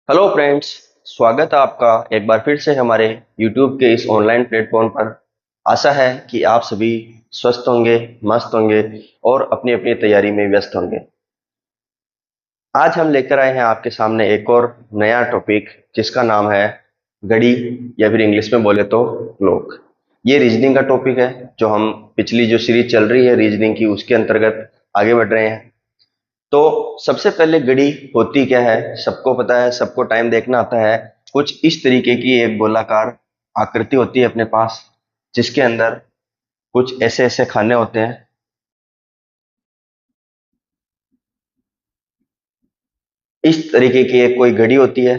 Hello friends. स्वागत है आपका एक बार फिर से हमारे YouTube के इस ऑनलाइन प्लेटफॉर्म पर। आशा है कि आप सभी स्वस्थ होंगे, मस्त होंगे और अपनी अपनी तैयारी में व्यस्त होंगे। आज हम लेकर आए हैं आपके सामने एक और नया टॉपिक जिसका नाम है घड़ी, या फिर इंग्लिश में बोले तो क्लॉक। ये रीजनिंग का टॉपिक है जो हम पिछली जो सीरीज चल रही है रीजनिंग की उसके अंतर्गत आगे बढ़ रहे हैं। तो सबसे पहले घड़ी होती क्या है, सबको पता है, सबको टाइम देखना आता है। कुछ इस तरीके की एक गोलाकार आकृति होती है अपने पास, जिसके अंदर कुछ ऐसे ऐसे खाने होते हैं। इस तरीके की एक कोई घड़ी होती है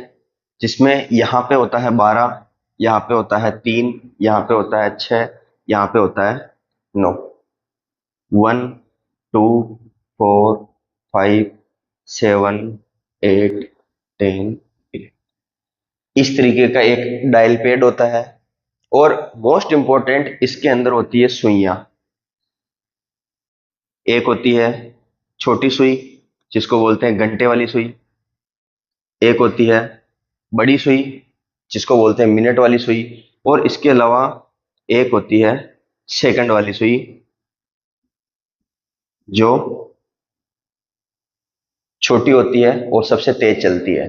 जिसमें यहाँ पे होता है 12, यहाँ पे होता है 3, यहाँ पे होता है 6, यहाँ पे होता है 9। 1, 2, 4, 5, 7, 8, 10। इस तरीके का एक डायल पेड होता है और मोस्ट इंपॉर्टेंट इसके अंदर होती है सुइयां। एक होती है छोटी सुई जिसको बोलते हैं घंटे वाली सुई, एक होती है बड़ी सुई जिसको बोलते हैं मिनट वाली सुई, और इसके अलावा एक होती है सेकंड वाली सुई जो छोटी होती है और सबसे तेज चलती है।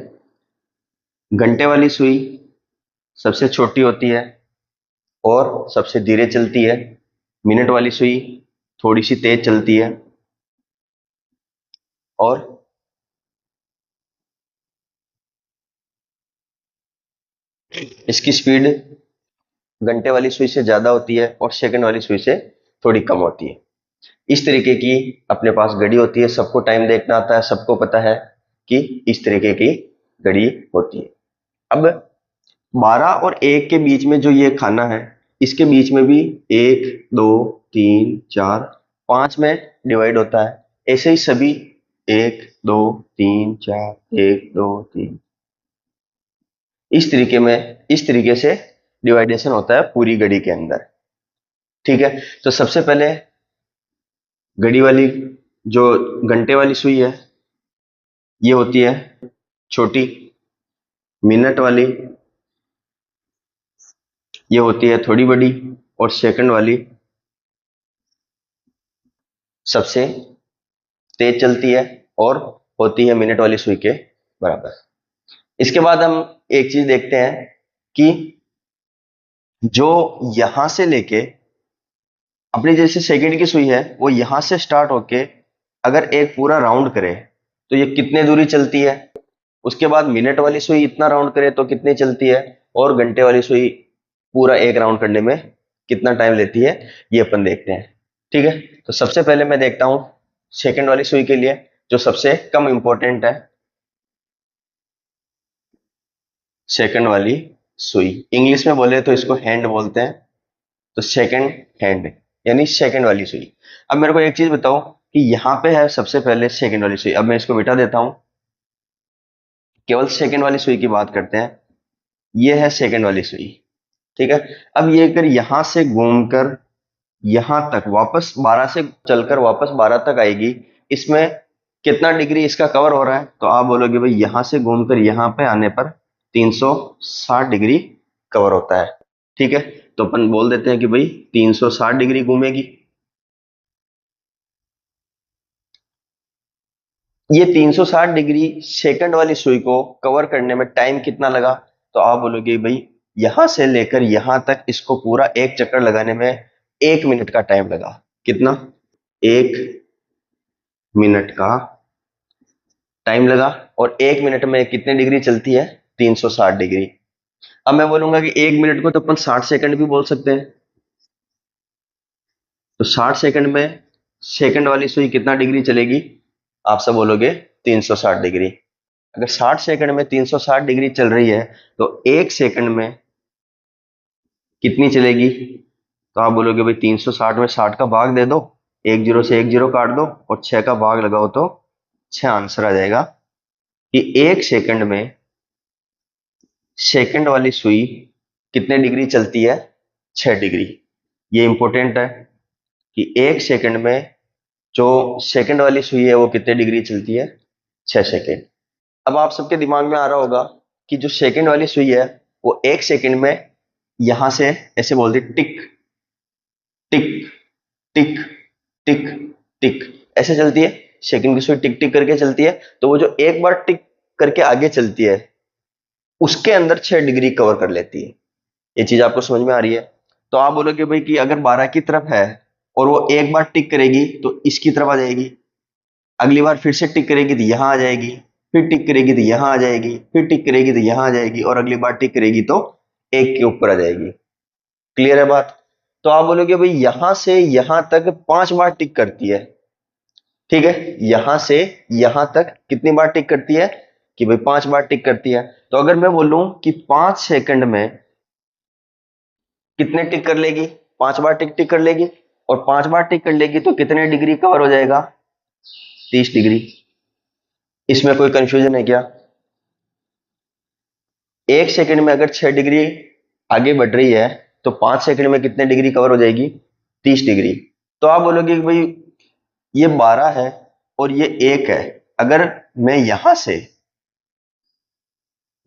घंटे वाली सुई सबसे छोटी होती है और सबसे धीरे चलती है। मिनट वाली सुई थोड़ी सी तेज चलती है और इसकी स्पीड घंटे वाली सुई से ज्यादा होती है और सेकंड वाली सुई से थोड़ी कम होती है। इस तरीके की अपने पास घड़ी होती है, सबको टाइम देखना आता है, सबको पता है कि इस तरीके की घड़ी होती है। अब 12 और 1 के बीच में जो ये खाना है, इसके बीच में भी 1, 2, 3, 4, 5 में डिवाइड होता है। ऐसे ही सभी 1, 2, 3, 4, 1, 2, 3, इस तरीके में, इस तरीके से डिवाइडेशन होता है पूरी घड़ी के अंदर। ठीक है, तो सबसे पहले घड़ी वाली जो घंटे वाली सुई है ये होती है छोटी। मिनट वाली ये होती है थोड़ी बड़ी, और सेकंड वाली सबसे तेज चलती है और होती है मिनट वाली सुई के बराबर। इसके बाद हम एक चीज देखते हैं कि जो यहां से लेके अपनी जैसे सेकंड की सुई है वो यहां से स्टार्ट होके अगर एक पूरा राउंड करे तो ये कितने दूरी चलती है। उसके बाद मिनट वाली सुई इतना राउंड करे तो कितनी चलती है, और घंटे वाली सुई पूरा एक राउंड करने में कितना टाइम लेती है, ये अपन देखते हैं। ठीक है, तो सबसे पहले मैं देखता हूं सेकंड वाली सुई के लिए जो सबसे कम इंपॉर्टेंट है। सेकंड वाली सुई इंग्लिश में बोले तो इसको हैंड बोलते हैं, तो सेकंड हैंड यानी सेकंड वाली सुई। अब मेरे को एक चीज बताओ कि यहाँ पे है सबसे पहले सेकंड वाली सुई। अब मैं इसको मिटा देता हूं, केवल सेकंड वाली सुई की बात करते हैं। ये है सेकंड वाली सुई। ठीक है, अब ये अगर यहां से घूमकर यहां तक वापस 12 से चलकर वापस 12 तक आएगी, इसमें कितना डिग्री इसका कवर हो रहा है, तो आप बोलोगे भाई यहां से घूमकर यहां पे आने पर 360 डिग्री कवर होता है। ठीक है, तो अपन बोल देते हैं कि भाई 360 डिग्री घूमेगी। ये 360 डिग्री सेकंड वाली सुई को कवर करने में टाइम कितना लगा, तो आप बोलोगे भाई यहां से लेकर यहां तक इसको पूरा एक चक्कर लगाने में 1 मिनट का टाइम लगा। कितना? 1 मिनट का टाइम लगा। और 1 मिनट में कितने डिग्री चलती है? 360 डिग्री। अब मैं बोलूंगा कि 1 मिनट को तो अपन 60 सेकंड भी बोल सकते हैं, तो 60 सेकंड में सेकंड वाली सुई कितना डिग्री चलेगी? आप सब बोलोगे 360 डिग्री। अगर 60 सेकंड में 360 डिग्री चल रही है तो 1 सेकंड में कितनी चलेगी? तो आप बोलोगे भाई 360 में 60 का भाग दे दो, एक जीरो से एक जीरो काट दो और 6 का भाग लगाओ तो 6 आंसर आ जाएगा कि 1 सेकंड में सेकंड वाली सुई कितने डिग्री चलती है? 6 डिग्री। ये इंपॉर्टेंट है कि 1 सेकंड में जो सेकंड वाली सुई है वो कितने डिग्री चलती है? 6 सेकंड। अब आप सबके दिमाग में आ रहा होगा कि जो सेकंड वाली सुई है वो 1 सेकंड में यहां से ऐसे बोल दी टिक टिक टिक टिक टिक ऐसे चलती है। सेकंड की सुई टिक टिक करके चलती है, तो वो जो एक बार टिक करके आगे चलती है उसके अंदर 6 डिग्री कवर कर लेती है। ये चीज आपको समझ में आ रही है? तो आप बोलोगे भाई कि अगर 12 की तरफ है और वो एक बार टिक करेगी तो इसकी तरफ आ जाएगी, अगली बार फिर से टिक करेगी तो यहां आ जाएगी, फिर टिक करेगी तो यहां आ जाएगी, फिर टिक करेगी तो यहां आ जाएगी, और अगली बार टिक करेगी तो एक के ऊपर आ जाएगी। क्लियर है बात? तो आप बोलोगे भाई यहां से यहां तक 5 बार टिक करती है। ठीक है, यहां से यहां तक कितनी बार टिक करती है? कि भाई 5 बार टिक करती है। तो अगर मैं बोलूं कि 5 सेकंड में कितने टिक कर लेगी? 5 बार टिक टिक कर लेगी, और 5 बार टिक कर लेगी तो कितने डिग्री कवर हो जाएगा? 30 डिग्री। इसमें कोई कंफ्यूजन है क्या? 1 सेकंड में अगर 6 डिग्री आगे बढ़ रही है तो 5 सेकंड में कितने डिग्री कवर हो जाएगी? 30 डिग्री। तो आप बोलोगे कि भाई ये 12 है और ये 1 है, अगर मैं यहां से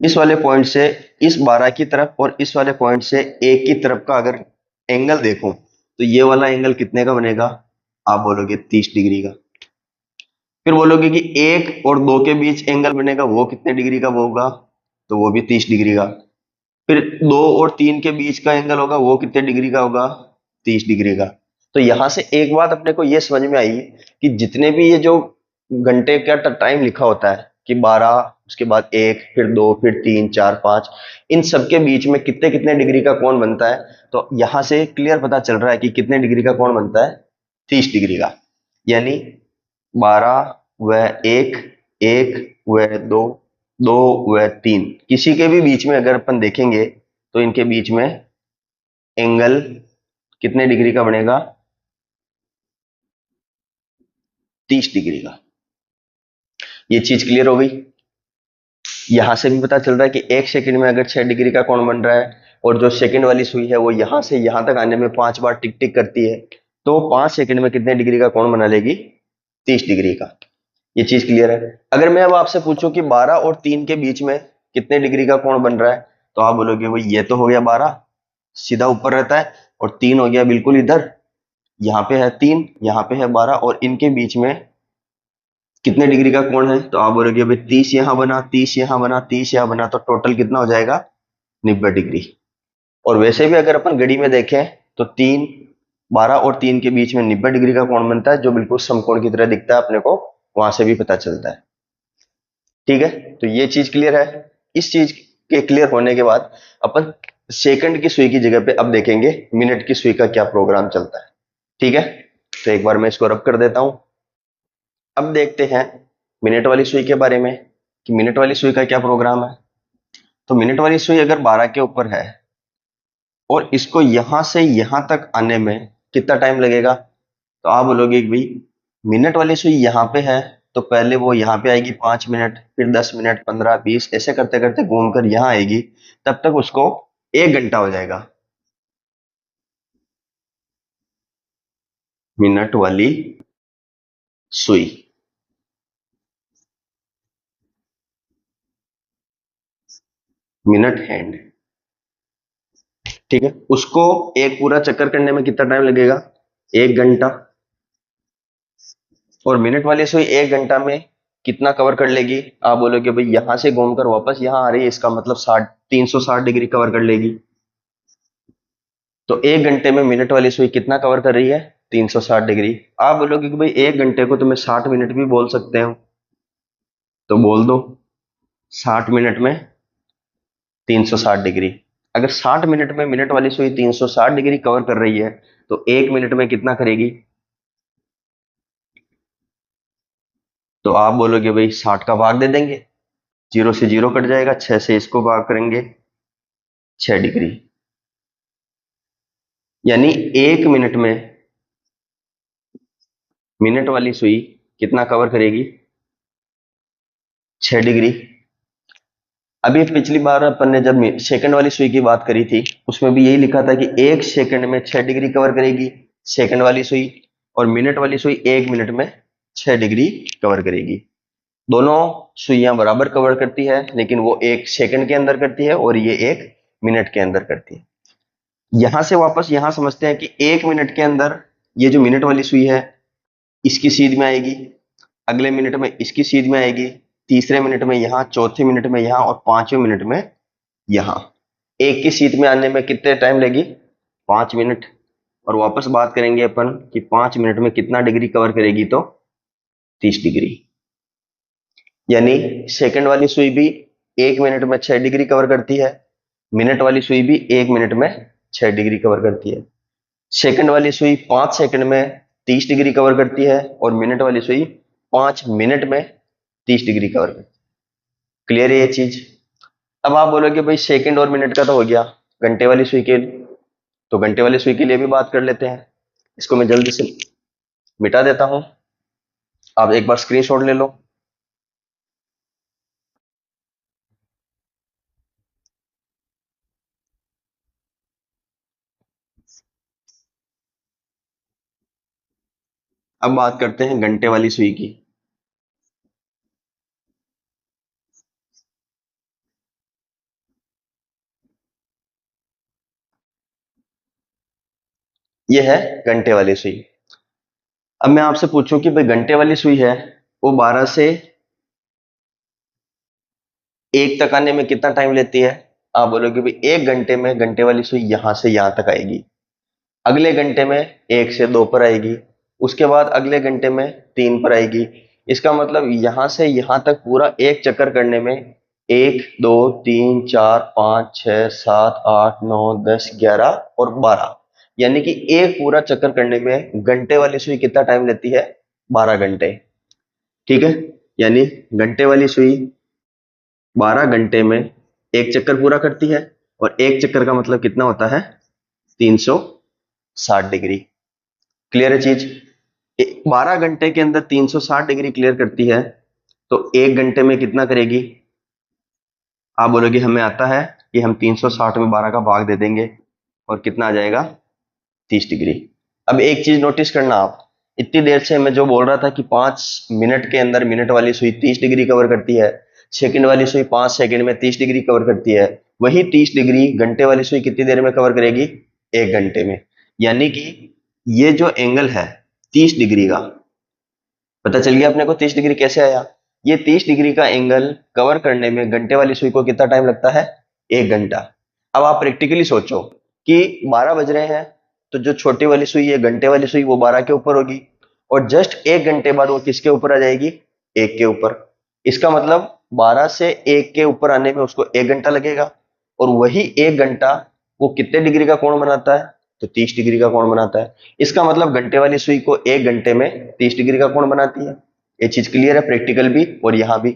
इस वाले पॉइंट से इस 12 की तरफ और इस वाले पॉइंट से 1 की तरफ का अगर एंगल देखूं तो ये वाला एंगल कितने का बनेगा? आप बोलोगे 30 डिग्री का। फिर बोलोगे कि 1 और 2 के बीच एंगल बनेगा, वो कितने डिग्री का होगा? तो वो भी 30 डिग्री का। फिर 2 और 3 के बीच का एंगल होगा, वो कितने डिग्री का होगा? 30 डिग्री का। तो यहां से एक बात अपने को ये समझ में आई कि जितने भी ये जो घंटे का टाइम लिखा होता है कि 12, उसके बाद 1, फिर 2, फिर 3, 4, 5, इन सबके बीच में कितने कितने डिग्री का कोण बनता है। तो यहां से क्लियर पता चल रहा है कि कितने डिग्री का कोण बनता है? 30 डिग्री का। यानी 12 व 1, 1 व 2, 2 व 3, किसी के भी बीच में अगर अपन देखेंगे तो इनके बीच में एंगल कितने डिग्री का बनेगा? 30 डिग्री का। ये चीज क्लियर हो गई? यहां से भी पता चल रहा है कि 1 सेकंड में अगर 6 डिग्री का कोण बन रहा है और जो सेकंड वाली सुई है वो यहां से यहां तक आने में 5 बार टिक टिक करती है, तो 5 सेकंड में कितने डिग्री का कोण बना लेगी? 30 डिग्री का। ये चीज क्लियर है? अगर मैं अब आपसे पूछूं कि 12 और 3 के बीच में कितने डिग्री का कोण बन रहा है, तो आप बोलोगे भाई ये तो हो गया 12, सीधा ऊपर रहता है, और 3 हो गया बिल्कुल इधर, यहाँ पे है 3, यहाँ पे है 12, और इनके बीच में कितने डिग्री का कोण है? तो आप बोलोगे भाई 30 यहां बना, 30 यहां बना, 30 यहां बना, तो टोटल कितना हो जाएगा? 90 डिग्री। और वैसे भी अगर अपन घड़ी में देखें तो 12 और 3 के बीच में 90 डिग्री का कोण बनता है, जो बिल्कुल समकोण की तरह दिखता है अपने को, वहां से भी पता चलता है। ठीक है, तो ये चीज क्लियर है। इस चीज के क्लियर होने के बाद अपन सेकंड की सुई की जगह पे अब देखेंगे मिनट की सुई का क्या प्रोग्राम चलता है। ठीक है, तो एक बार मैं इसको रब कर देता हूं। अब देखते हैं मिनट वाली सुई के बारे में कि मिनट वाली सुई का क्या प्रोग्राम है। तो मिनट वाली सुई अगर 12 के ऊपर है और इसको यहां से यहां तक आने में कितना टाइम लगेगा? तो आप बोलोगे कि भाई मिनट वाली सुई यहाँ पे है, तो पहले वो यहाँ पे आएगी 5 मिनट, फिर 10 मिनट, 15, 20, ऐसे करते करते घूमकर यहाँ आएगी, तब तक उसको 1 घंटा हो जाएगा। मिनट वाली सुई, मिनट हैंड, ठीक है, उसको एक पूरा चक्कर करने में कितना टाइम लगेगा? 1 घंटा। और मिनट वाली सुई 1 घंटा में कितना कवर कर लेगी? आप बोलोगे भाई यहां से घूमकर वापस यहाँ आ रही है, इसका मतलब 360 डिग्री कवर कर लेगी। तो 1 घंटे में मिनट वाली सुई कितना कवर कर रही है? 360 डिग्री। आप बोलोगे कि भाई 1 घंटे को तो मैं 60 मिनट भी बोल सकते हो, तो बोल दो 60 मिनट में 360 डिग्री। अगर 60 मिनट में मिनट वाली सुई 360 डिग्री कवर कर रही है तो 1 मिनट में कितना करेगी? तो आप बोलोगे भाई 60 का भाग दे देंगे, 0 से 0 कट जाएगा, 6 से इसको भाग करेंगे, 6 डिग्री। यानी 1 मिनट में मिनट वाली सुई कितना कवर करेगी? 6 डिग्री। अभी पिछली बार अपन ने जब सेकंड वाली सुई की बात करी थी उसमें भी यही लिखा था कि 1 सेकंड में 6 डिग्री कवर करेगी सेकंड वाली सुई, और मिनट वाली सुई 1 मिनट में 6 डिग्री कवर करेगी। दोनों सुइयां बराबर कवर करती है, लेकिन वो 1 सेकंड के अंदर करती है और ये 1 मिनट के अंदर करती है। यहां से वापस यहां समझते हैं कि 1 मिनट के अंदर ये जो मिनट वाली सुई है इसकी सीध में आएगी, अगले मिनट में इसकी सीध में आएगी, तीसरे मिनट में यहां, चौथे मिनट में यहां और पांचवें मिनट में यहां। एक की सीध में आने में कितने टाइम लेगी? 5 मिनट। और वापस बात करेंगे अपन कि 5 मिनट में कितना डिग्री कवर करेगी, तो 30 डिग्री। यानी सेकंड वाली सुई भी 1 मिनट में 6 डिग्री कवर करती है, मिनट वाली सुई भी 1 मिनट में 6 डिग्री कवर करती है। सेकंड वाली सुई 5 सेकंड में 30 डिग्री कवर करती है और मिनट वाली सुई 5 मिनट में 30 डिग्री कवर करती है। क्लियर है ये चीज? अब आप बोलोगे भाई सेकंड और मिनट का तो हो गया, घंटे वाली सुई के लिए, तो घंटे वाली सुई के लिए भी बात कर लेते हैं। इसको मैं जल्दी से मिटा देता हूं, आप एक बार स्क्रीनशॉट ले लो। अब बात करते हैं घंटे वाली सुई की। यह है घंटे वाली सुई। अब मैं आपसे पूछूं कि भाई घंटे वाली सुई है वो 12 से 1 तक आने में कितना टाइम लेती है? आप बोलोगे भाई 1 घंटे में घंटे वाली सुई यहां से यहां तक आएगी, अगले घंटे में 1 से 2 पर आएगी, उसके बाद अगले घंटे में 3 पर आएगी। इसका मतलब यहां से यहां तक पूरा एक चक्कर करने में 1 2 3 4 5 6 7 8 9 10 11 और 12, यानी कि एक पूरा चक्कर करने में घंटे वाली सुई कितना टाइम लेती है? 12 घंटे। ठीक है, यानी घंटे वाली सुई 12 घंटे में एक चक्कर पूरा करती है, और एक चक्कर का मतलब कितना होता है? 360 डिग्री। क्लियर है चीज? 12 घंटे के अंदर 360 डिग्री क्लियर करती है, तो 1 घंटे में कितना करेगी? आप बोलोगे हमें आता है कि हम 360 में 12 का भाग दे देंगे और कितना आ जाएगा? 30 डिग्री। अब एक चीज नोटिस करना आप, इतनी देर से मैं जो बोल रहा था कि 5 मिनट के अंदर मिनट वाली सुई 30 डिग्री कवर करती है, सेकंड वाली सुई 5 सेकंड में 30 डिग्री कवर करती है, वही 30 डिग्री घंटे वाली सुई कितनी देर में कवर करेगी? 1 घंटे में। यानी कि ये जो एंगल है 30 डिग्री का, पता चल गया अपने को 30 डिग्री कैसे आया? ये 30 डिग्री का एंगल कवर करने में घंटे वाली सुई को कितना टाइम लगता है? 1 घंटा। अब आप प्रैक्टिकली सोचो कि 12 बज रहे हैं, तो जो छोटी वाली सुई है घंटे वाली सुई वो 12 के ऊपर होगी, और जस्ट 1 घंटे बाद वो किसके ऊपर आ जाएगी? 1 के ऊपर। इसका मतलब 12 से 1 के ऊपर आने में उसको 1 घंटा लगेगा, और वही 1 घंटा वो कितने डिग्री का कोण बनाता है? तो 30 डिग्री का कोण बनाता है। इसका मतलब घंटे वाली सुई को 1 घंटे में 30 डिग्री का कोण बनाती है। ये चीज क्लियर है, प्रैक्टिकल भी और यहां भी।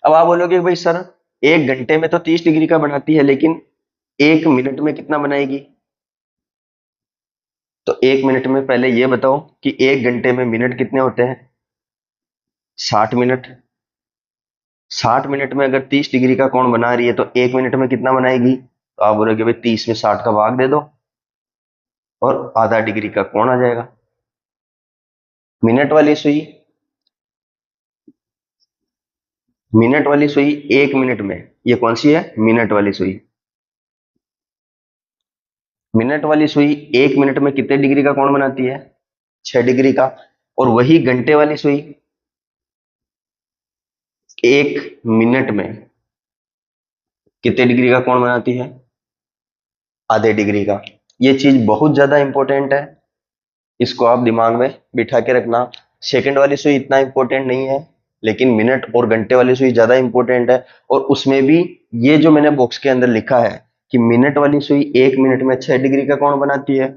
अब आप बोलोगे भाई सर 1 घंटे में तो 30 डिग्री का बनाती है, लेकिन 1 मिनट में कितना बनाएगी? तो 1 मिनट में पहले ये बताओ कि 1 घंटे में मिनट कितने होते हैं? 60 मिनट। 60 मिनट में अगर 30 डिग्री का कोण बना रही है तो 1 मिनट में कितना बनाएगी? तो आप बोलोगे भाई 30 में 60 का भाग दे दो और आधा डिग्री का कोण आ जाएगा। मिनट वाली सुई, मिनट वाली सुई 1 मिनट में, ये कौन सी है? मिनट वाली सुई। मिनट वाली सुई 1 मिनट में कितने डिग्री का कोण बनाती है? 6 डिग्री का। और वही घंटे वाली सुई 1 मिनट में कितने डिग्री का कोण बनाती है? आधे डिग्री का। ये चीज बहुत ज्यादा इंपॉर्टेंट है, इसको आप दिमाग में बिठा के रखना। सेकंड वाली सुई इतना इंपॉर्टेंट नहीं है, लेकिन मिनट और घंटे वाली सुई ज्यादा इंपॉर्टेंट है। और उसमें भी ये जो मैंने बॉक्स के अंदर लिखा है कि मिनट वाली सुई 1 मिनट में 6 डिग्री का कोण बनाती है,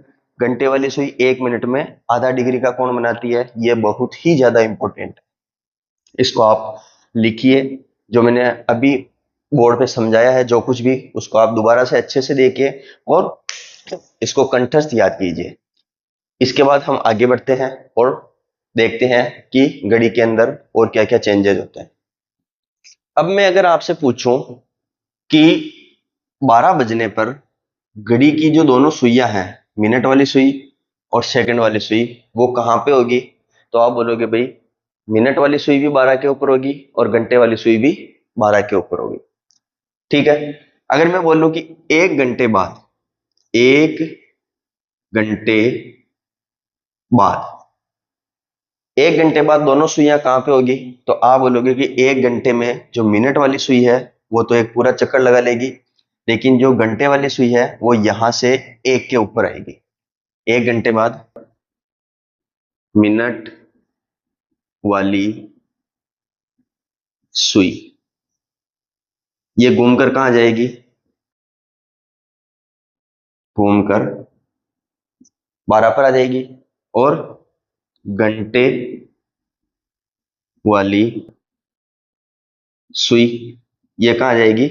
घंटे वाली सुई 1 मिनट में आधा डिग्री का कोण बनाती है, ये बहुत ही ज्यादा इंपॉर्टेंट है। इसको आप लिखिए, जो मैंने अभी बोर्ड पे समझाया है जो कुछ भी, उसको आप दोबारा से अच्छे से देखिए और इसको कंठस्थ याद कीजिए। इसके बाद हम आगे बढ़ते हैं और देखते हैं कि घड़ी के अंदर और क्या क्या चेंजेस होते हैं। अब मैं अगर आपसे पूछूं कि 12 बजने पर घड़ी की जो दोनों सुइयां हैं, मिनट वाली सुई और सेकंड वाली सुई, वो कहां पे होगी? तो आप बोलोगे भाई मिनट वाली सुई भी 12 के ऊपर होगी और घंटे वाली सुई भी 12 के ऊपर होगी। ठीक है। अगर मैं बोलूं कि 1 घंटे बाद 1 घंटे बाद दोनों सुइयां कहां पे होगी? तो आप बोलोगे कि 1 घंटे में जो मिनट वाली सुई है वो तो एक पूरा चक्कर लगा लेगी, लेकिन जो घंटे वाली सुई है वो यहां से 1 के ऊपर आएगी। 1 घंटे बाद मिनट वाली सुई ये घूमकर कहां जाएगी? घूमकर 12 पर आ जाएगी। और घंटे वाली सुई ये कहां जाएगी?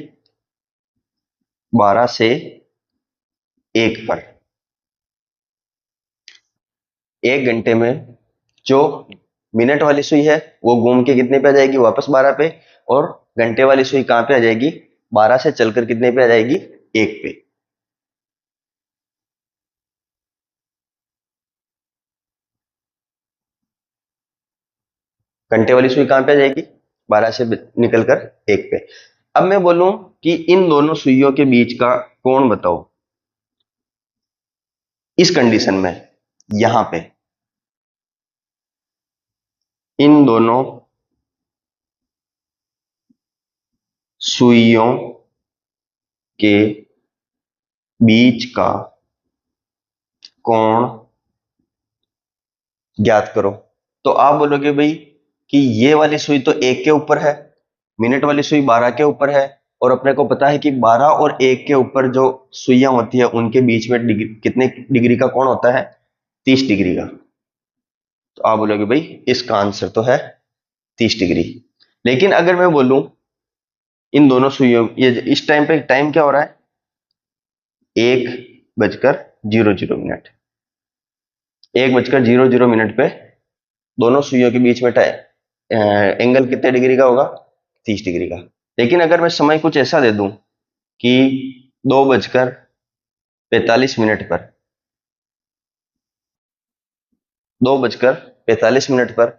12 से 1 पर। 1 घंटे में जो मिनट वाली सुई है वो घूम के कितने पे आ जाएगी? वापस 12 पे। और घंटे वाली सुई कहां पे आ जाएगी? 12 से चलकर कितने पे आ जाएगी? 1 पे। घंटे वाली सुई कहां पे आ जाएगी? 12 से निकलकर 1 पे। अब मैं बोलूं कि इन दोनों सुइयों के बीच का कोण बताओ इस कंडीशन में। यहां पे इन दोनों सुइयों के बीच का कोण ज्ञात करो। तो आप बोलोगे भाई कि ये वाली सुई तो 1 के ऊपर है, मिनट वाली सुई 12 के ऊपर है, और अपने को पता है कि 12 और 1 के ऊपर जो सुइयां होती है उनके बीच में कितने डिग्री का कोण होता है? 30 डिग्री का। तो आप बोलोगे भाई इसका आंसर तो है 30 डिग्री। लेकिन अगर मैं बोलूं इन दोनों सुइयों ये इस टाइम पे टाइम क्या हो रहा है? 1 बजकर 00 मिनट। 1 बजकर 00 मिनट पे दोनों सुइयों के बीच में एंगल कितने डिग्री का होगा? 30 डिग्री का। लेकिन अगर मैं समय कुछ ऐसा दे दूं कि 2 बजकर 45 मिनट पर 2 बजकर 45 मिनट पर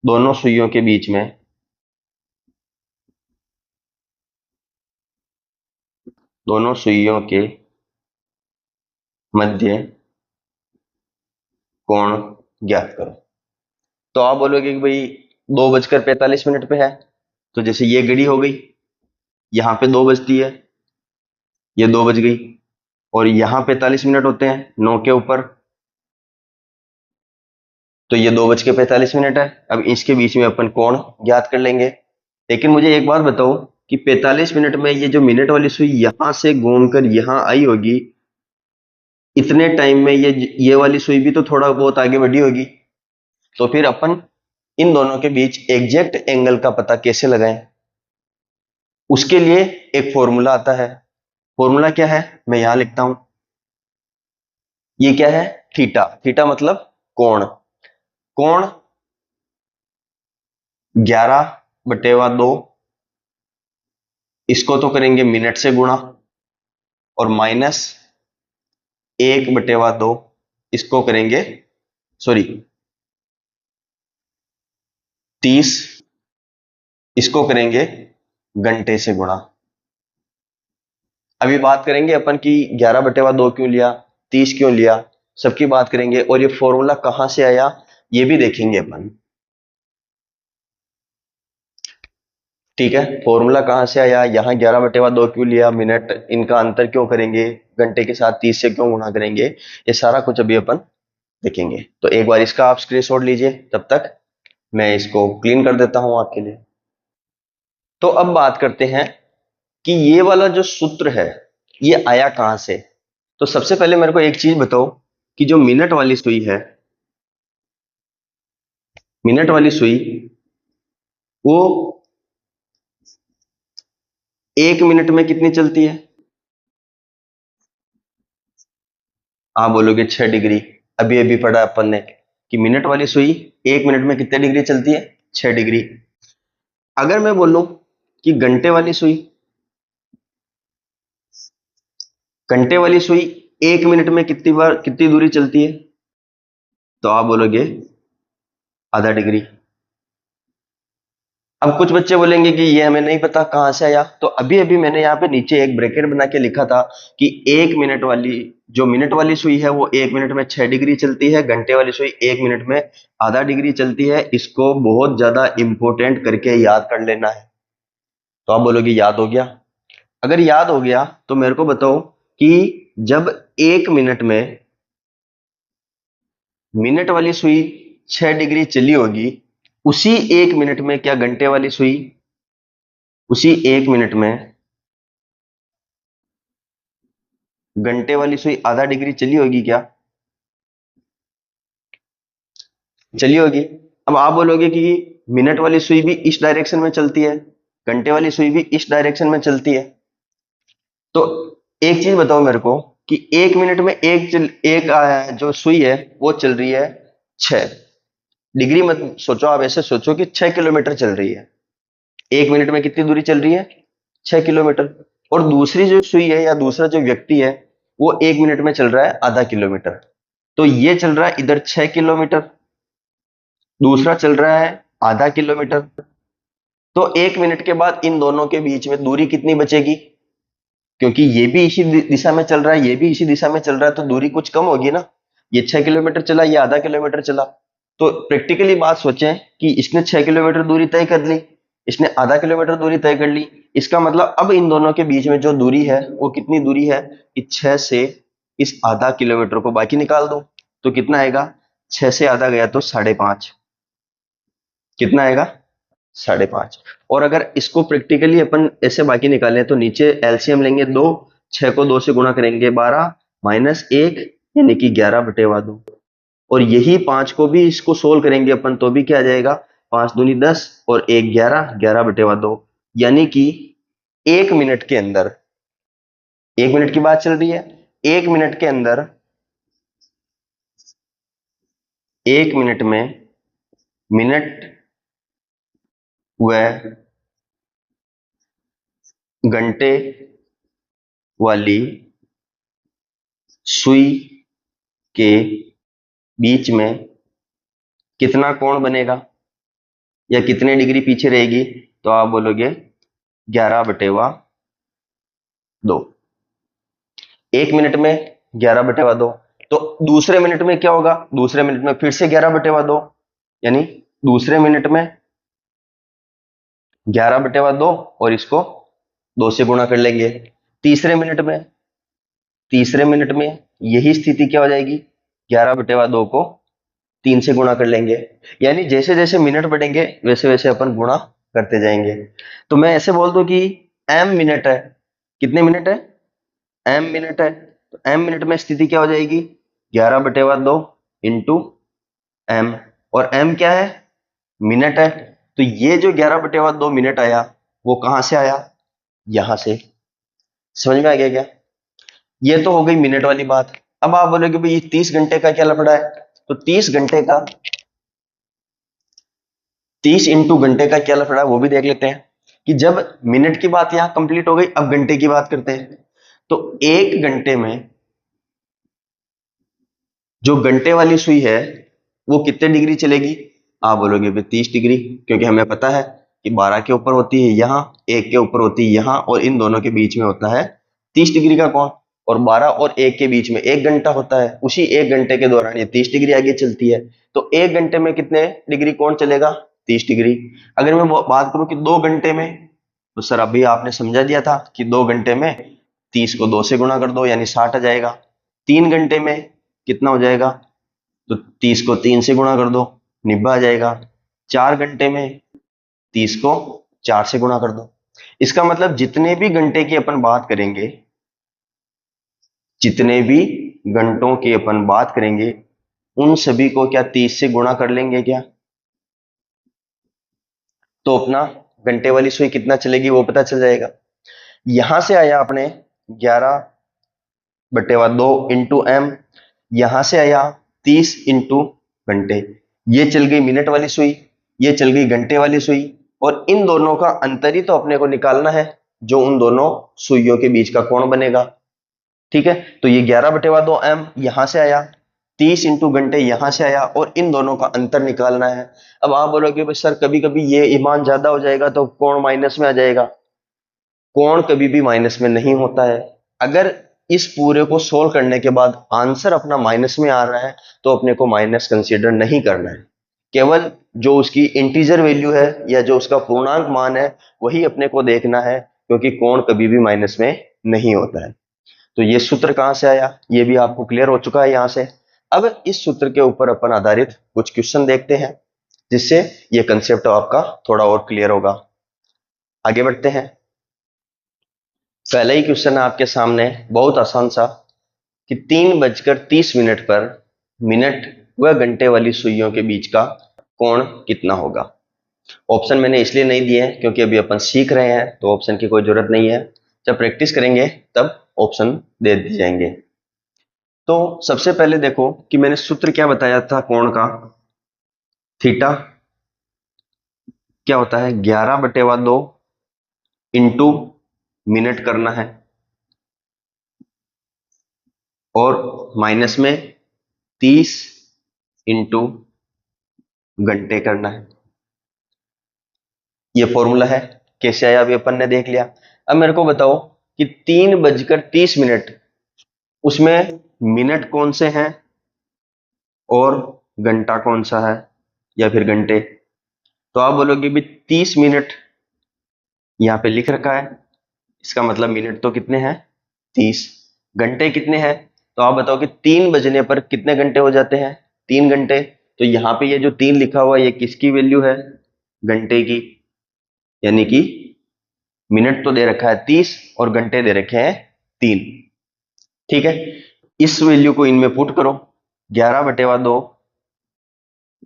दोनों सुइयों के बीच में दोनों सुइयों के मध्य कोण ज्ञात करो। तो आप बोलोगे कि भाई 2 बजकर 45 मिनट पे है, तो जैसे ये घड़ी हो गई, यहां पे 2 बजती है, ये 2 बज गई, और यहां 45 मिनट होते हैं 9 के ऊपर, तो ये 2 बज के 45 मिनट है। अब इसके बीच में अपन कोण ज्ञात कर लेंगे। लेकिन मुझे एक बात बताओ कि 45 मिनट में ये जो मिनट वाली सुई यहां से घूमकर यहां आई होगी, इतने टाइम में ये वाली सुई भी तो थोड़ा बहुत आगे बढ़ी होगी। तो फिर अपन इन दोनों के बीच एग्जैक्ट एंगल का पता कैसे लगाएं? उसके लिए एक फॉर्मूला आता है। फॉर्मूला क्या है मैं यहां लिखता हूं। ये क्या है? थीटा। थीटा मतलब कोण। कोण 11/2, इसको तो करेंगे मिनट से गुणा, और माइनस 1/2 इसको करेंगे, सॉरी 30 इसको करेंगे घंटे से गुणा। अभी बात करेंगे अपन की 11/2 क्यों लिया, 30 क्यों लिया, सबकी बात करेंगे। और ये फॉर्मूला कहां से आया ये भी देखेंगे अपन। ठीक है, फॉर्मूला कहां से आया, यहाँ 11/2 क्यों लिया, मिनट इनका अंतर क्यों करेंगे, घंटे के साथ 30 से क्यों गुणा करेंगे, ये सारा कुछ अभी अपन देखेंगे। तो एक बार इसका आप स्क्रीनशॉट लीजिए, तब तक मैं इसको क्लीन कर देता हूं आपके लिए। तो अब बात करते हैं कि ये वाला जो सूत्र है ये आया कहां से। तो सबसे पहले मेरे को एक चीज बताओ कि जो मिनट वाली सुई है, मिनट वाली सुई वो 1 मिनट में कितनी चलती है? आप बोलोगे 6 डिग्री। अभी अभी पढ़ा अपन ने कि मिनट वाली सुई 1 मिनट में कितने डिग्री चलती है? 6 डिग्री। अगर मैं बोलूं कि घंटे वाली सुई 1 मिनट में कितनी दूरी चलती है? तो आप बोलोगे ½ डिग्री। अब कुछ बच्चे बोलेंगे कि ये हमें नहीं पता कहाँ से आया, तो अभी अभी मैंने यहाँ पे नीचे एक ब्रैकेट बना के लिखा था कि एक मिनट वाली, जो मिनट वाली सुई है वो एक मिनट में 6 डिग्री चलती है, घंटे वाली सुई एक मिनट में आधा डिग्री चलती है। इसको बहुत ज्यादा इंपॉर्टेंट करके याद कर लेना है। तो आप बोलोगे याद हो गया। अगर याद हो गया तो मेरे को बताओ कि जब एक मिनट में मिनट वाली सुई 6 डिग्री चली होगी, उसी एक मिनट में क्या घंटे वाली सुई उसी एक मिनट में घंटे वाली सुई आधा डिग्री चली होगी क्या? चली होगी। अब आप बोलोगे कि मिनट वाली सुई भी इस डायरेक्शन में चलती है, घंटे वाली सुई भी इस डायरेक्शन में चलती है। तो एक चीज बताओ मेरे को कि एक मिनट में जो सुई है वो चल रही है 6 डिग्री। मत सोचो, आप ऐसे सोचो कि 6 किलोमीटर चल रही है। एक मिनट में कितनी दूरी चल रही है? 6 किलोमीटर। और दूसरी जो सुई है या दूसरा जो व्यक्ति है वो एक मिनट में चल रहा है आधा किलोमीटर। तो ये चल रहा है इधर 6 किलोमीटर, दूसरा चल रहा है आधा किलोमीटर। तो एक मिनट के बाद इन दोनों के बीच में दूरी कितनी बचेगी? क्योंकि ये भी इसी दिशा में चल रहा है, ये भी इसी दिशा में चल रहा है, तो दूरी कुछ कम होगी ना। ये 6 किलोमीटर चला, ये आधा किलोमीटर चला। तो प्रैक्टिकली बात सोचें कि इसने 6 किलोमीटर दूरी तय कर ली, इसने आधा किलोमीटर दूरी तय कर ली। इसका मतलब अब इन दोनों के बीच में जो दूरी है वो कितनी दूरी है कि 6 से इस आधा किलोमीटर को बाकी निकाल दो। तो कितना आएगा? 6 से आधा गया तो 5.5। कितना आएगा? 5.5। और अगर इसको प्रैक्टिकली अपन ऐसे बाकी निकालें तो नीचे एलसीएम लेंगे 2, 6 को 2 से गुणा करेंगे 12 माइनस 1 यानी कि 11/2। और यही 5 को भी इसको सोल्व करेंगे अपन तो भी क्या आ जाएगा? 5 दूनी 10 और 1 11, 11/2। यानी कि एक मिनट के अंदर, एक मिनट की बात चल रही है, एक मिनट के अंदर, एक मिनट में मिनट व घंटे वाली सुई के बीच में कितना कोण बनेगा या कितने डिग्री पीछे रहेगी? तो आप बोलोगे 11/2। एक मिनट में 11/2। तो दूसरे मिनट में क्या होगा? दूसरे मिनट में फिर से 11/2, यानी दूसरे मिनट में 11/2 और इसको 2 से गुणा कर लेंगे। तीसरे मिनट में, तीसरे मिनट में यही स्थिति क्या हो जाएगी? 11/2 को 3 से गुणा कर लेंगे। यानी जैसे जैसे मिनट बढ़ेंगे वैसे वैसे अपन गुणा करते जाएंगे। तो मैं ऐसे बोल दूं कि m मिनट है। कितने मिनट है? m मिनट है। तो m मिनट में स्थिति क्या हो जाएगी? 11/2 इंटू m। और m क्या है? मिनट है। तो ये जो 11/2 मिनट आया वो कहां से आया? यहां से। समझ में आ गया क्या? ये तो हो गई मिनट वाली बात। अब आप बोलोगे भाई ये 30 घंटे का क्या लफड़ा है? तो 30 घंटे का, 30 इंटू घंटे का क्या लफड़ा है वो भी देख लेते हैं। कि जब मिनट की बात यहां कंप्लीट हो गई, अब घंटे की बात करते हैं। तो एक घंटे में जो घंटे वाली सुई है वो कितने डिग्री चलेगी? आप बोलोगे भाई 30 डिग्री, क्योंकि हमें पता है कि 12 के ऊपर होती है यहाँ, 1 के ऊपर होती है यहाँ, और इन दोनों के बीच में होता है 30 डिग्री का कोण। और 12 और 1 के बीच में 1 घंटा होता है, उसी 1 घंटे के दौरान ये 30 डिग्री आगे चलती है। तो 1 घंटे में कितने डिग्री कोण चलेगा? 30 डिग्री। अगर मैं बात करूं कि 2 घंटे में, तो सर अभी आपने समझा दिया था कि 2 घंटे में 30 को 2 से गुणा कर दो यानी 60 आ जाएगा। 3 घंटे में कितना हो जाएगा? तो 30 को 3 से गुणा कर दो, 90 आ जाएगा। 4 घंटे में 30 को 4 से गुणा कर दो। इसका मतलब जितने भी घंटे की अपन बात करेंगे, जितने भी घंटों की अपन बात करेंगे, उन सभी को क्या 30 से गुणा कर लेंगे क्या? तो अपना घंटे वाली सुई कितना चलेगी वो पता चल जाएगा। यहां से आया अपने 11/2 इंटू एम, यहां से आया 30 इंटू घंटे। ये चल गई मिनट वाली सुई, ये चल गई घंटे वाली सुई, और इन दोनों का अंतर ही तो अपने को निकालना है, जो उन दोनों सुइयों के बीच का कोण बनेगा। ठीक है, तो ये 11/2 एम यहां से आया, 30 इंटू घंटे यहां से आया और इन दोनों का अंतर निकालना है। अब आप बोलोगे भाई सर कभी कभी ये मान ज्यादा हो जाएगा तो कोण माइनस में आ जाएगा। कोण कभी भी माइनस में नहीं होता है। अगर इस पूरे को सोल्व करने के बाद आंसर अपना माइनस में आ रहा है तो अपने को माइनस कंसीडर नहीं करना है। केवल जो उसकी इंटीजर वैल्यू है या जो उसका पूर्णांक मान है वही अपने को देखना है, क्योंकि कोण कभी भी माइनस में नहीं होता है। तो ये सूत्र कहां से आया ये भी आपको क्लियर हो चुका है यहां से। अब इस सूत्र के ऊपर अपन आधारित कुछ क्वेश्चन देखते हैं जिससे ये कंसेप्ट आपका थोड़ा और क्लियर होगा। आगे बढ़ते हैं। पहला ही क्वेश्चन है आपके सामने, बहुत आसान सा, कि 3:30 पर मिनट व घंटे वाली सुइयों के बीच का कोण कितना होगा। ऑप्शन मैंने इसलिए नहीं दिए हैं क्योंकि अभी अपन सीख रहे हैं तो ऑप्शन की कोई जरूरत नहीं है। जब प्रैक्टिस करेंगे तब ऑप्शन दे दिए जाएंगे। तो सबसे पहले देखो कि मैंने सूत्र क्या बताया था कोण का। थीटा क्या होता है 11/2 इंटू मिनट करना है और माइनस में 30 इंटू घंटे करना है। ये फॉर्मूला है। कैसे आया अभी अपन ने देख लिया। अब मेरे को बताओ कि 3:30 उसमें मिनट कौन से हैं और घंटा कौन सा है या फिर घंटे। तो आप बोलोगे भी 30 मिनट यहां पे लिख रखा है, इसका मतलब मिनट तो कितने हैं 30। घंटे कितने हैं तो आप बताओ कि 3 बजने पर कितने घंटे हो जाते हैं 3 घंटे। तो यहाँ पे ये जो 3 लिखा हुआ है ये किसकी वैल्यू है घंटे की, यानी कि मिनट तो दे रखा है 30 और घंटे दे रखे हैं 3। ठीक है, इस वैल्यू को इनमें पुट करो 11/2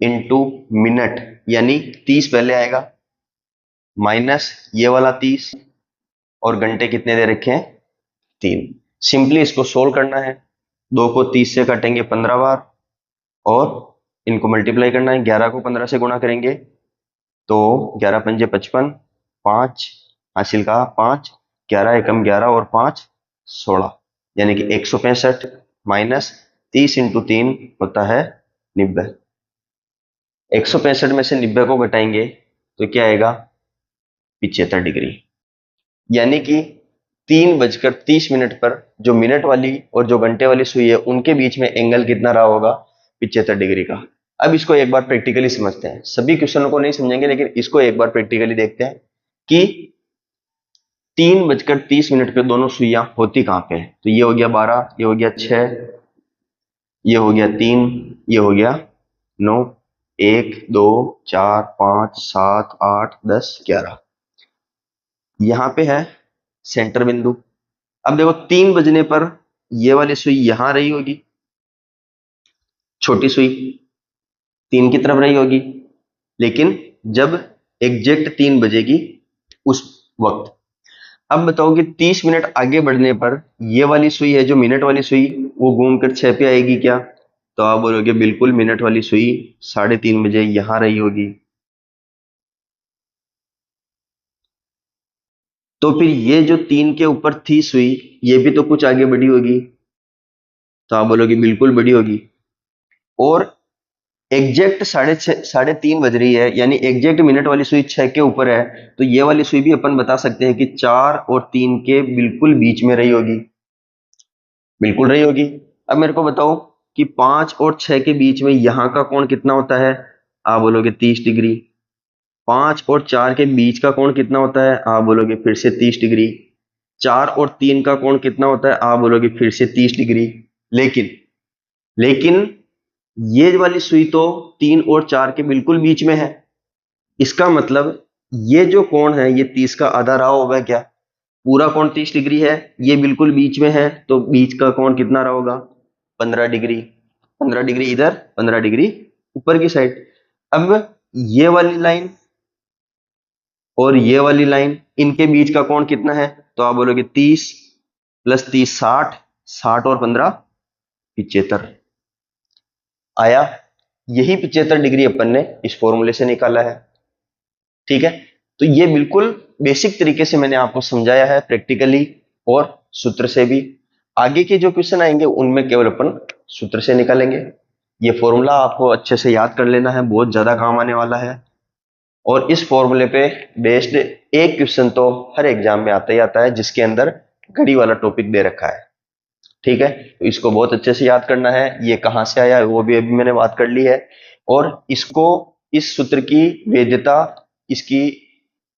इंटू मिनट, यानी 30 पहले आएगा माइनस ये वाला 30 और घंटे कितने दे रखे हैं 3। सिंपली इसको सोल्व करना है। 2 को 30 से काटेंगे 15 बार और इनको मल्टीप्लाई करना है। 11 को 15 से गुणा करेंगे तो 11 पंजे 55, 5 हासिल का 5, 11 एकम 11 और 5 16, यानी कि 165 माइनस 30 इंटू 3 होता है 90। 165 में से 90 को घटाएंगे तो क्या आएगा 75 डिग्री। यानी कि 3:30 पर जो मिनट वाली और जो घंटे वाली सुई है उनके बीच में एंगल कितना रहा होगा 75 डिग्री का। अब इसको एक बार प्रैक्टिकली समझते हैं। सभी क्वेश्चनों को नहीं समझेंगे लेकिन इसको एक बार प्रैक्टिकली देखते हैं कि 3:30 पे दोनों सुइयां होती कहां पे है। तो ये हो गया 12, ये हो गया 6, ये हो गया 3, ये हो गया 9, 1 2 4 5 7 8 10 11, यहां पे है सेंटर बिंदु। अब देखो 3 बजने पर ये वाली सुई यहां रही होगी, छोटी सुई 3 की तरफ रही होगी, लेकिन जब एग्जैक्ट 3 बजेगी उस वक्त। अब बताओ कि 30 मिनट आगे बढ़ने पर ये वाली सुई है जो मिनट वाली सुई वो घूम कर 6 पे आएगी क्या। तो आप बोलोगे बिल्कुल मिनट वाली सुई 3:30 बजे यहां रही होगी। तो फिर ये जो 3 के ऊपर थी सुई ये भी तो कुछ आगे बढ़ी होगी। तो आप बोलोगे बिल्कुल बढ़ी होगी। और एग्जैक्ट 3:30 बज रही है, यानी एग्जैक्ट मिनट वाली सुई 6 के ऊपर है, तो ये वाली सुई भी अपन बता सकते हैं कि 4 और 3 के बिल्कुल बीच में रही होगी, बिल्कुल रही होगी। अब मेरे को बताओ कि 5 और 6 के बीच में यहां का कोण कितना होता है। आप बोलोगे 30 डिग्री। 5 और 4 के बीच का कोण कितना होता है। आप बोलोगे फिर से 30 डिग्री। 4 और 3 का कोण कितना होता है। आप बोलोगे फिर से 30 डिग्री। लेकिन लेकिन ये वाली सुई तो 3 और 4 के बिल्कुल बीच में है। इसका मतलब ये जो कोण है ये 30 का आधा रहा होगा क्या। पूरा कोण 30 डिग्री है, ये बिल्कुल बीच में है, तो बीच का कोण कितना रहा होगा 15 डिग्री। 15 डिग्री इधर, 15 डिग्री ऊपर की साइड। अब ये वाली लाइन और ये वाली लाइन इनके बीच का कोण कितना है। तो आप बोलोगे 30 + 30 60, 60 और 15 75 आया। यही 75 डिग्री अपन ने इस फॉर्मूले से निकाला है। ठीक है, तो ये बिल्कुल बेसिक तरीके से मैंने आपको समझाया है प्रैक्टिकली और सूत्र से भी। आगे के जो क्वेश्चन आएंगे उनमें केवल अपन सूत्र से निकालेंगे। ये फॉर्मूला आपको अच्छे से याद कर लेना है, बहुत ज़्यादा काम आने वाला है। और इस फॉर्मूले पे बेस्ड एक क्वेश्चन तो हर एग्जाम में आता ही आता है, जिसके अंदर घड़ी वाला टॉपिक दे रखा है। ठीक है, तो इसको बहुत अच्छे से याद करना है। ये कहाँ से आया है वो भी अभी मैंने बात कर ली है। और इसको, इस सूत्र की वैधता इसकी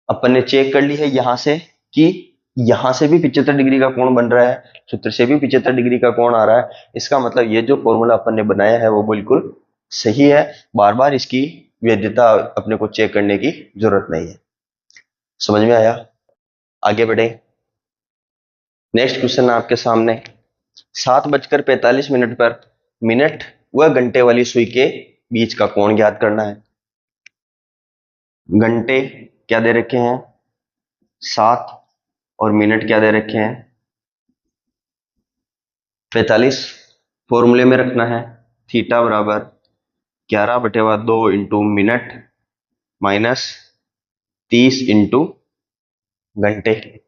अपन ने चेक कर ली है यहाँ से, कि यहाँ से भी 75 डिग्री का कोण बन रहा है, सूत्र से भी 75 डिग्री का कोण आ रहा है। इसका मतलब ये जो फॉर्मूला अपन ने बनाया है वो बिल्कुल सही है। बार बार इसकी वैधता अपने को चेक करने की जरूरत नहीं है। समझ में आया? आगे बढ़े। नेक्स्ट क्वेश्चन आपके सामने, 7:45 पर मिनट व घंटे वाली सुई के बीच का कोण ज्ञात करना है। घंटे क्या दे रखे हैं 7, और मिनट क्या दे रखे हैं 45। फॉर्मूले में रखना है थीटा बराबर 11/2 इंटू मिनट माइनस 30 इंटू घंटे।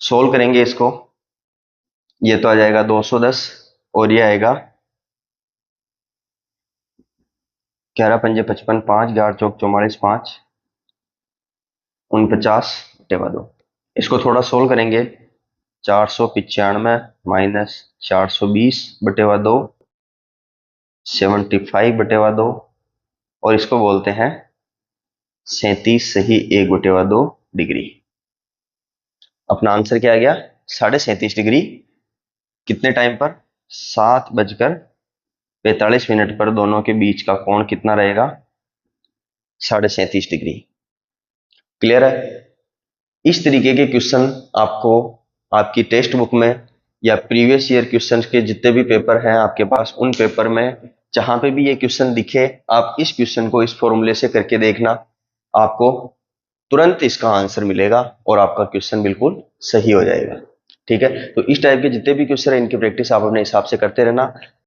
सोल्व करेंगे इसको, ये तो आ जाएगा 210, और ये आएगा 11×5 = 55, 5 11 चौक 44, 5 49/2। इसको थोड़ा सोल्व करेंगे, 495 माइनस 420/2 75/2, और इसको बोलते हैं 37 सही 1/2 डिग्री। अपना आंसर क्या आ गया 37.5 डिग्री। कितने टाइम पर 7:45 पर दोनों के बीच का कोण कितना रहेगा 37.5 डिग्री। क्लियर है? इस तरीके के क्वेश्चन आपको आपकी टेक्स्ट बुक में या प्रीवियस ईयर क्वेश्चन के जितने भी पेपर हैं आपके पास, उन पेपर में जहां पे भी ये क्वेश्चन दिखे, आप इस क्वेश्चन को इस फॉर्मूले से करके देखना, आपको तुरंत इसका आंसर मिलेगा और आपका क्वेश्चन बिल्कुल सही हो जाएगा। ठीक है, तो इस टाइप के जितने भी क्वेश्चन है इनकी प्रैक्टिस आप अपने हिसाब से करते रहना।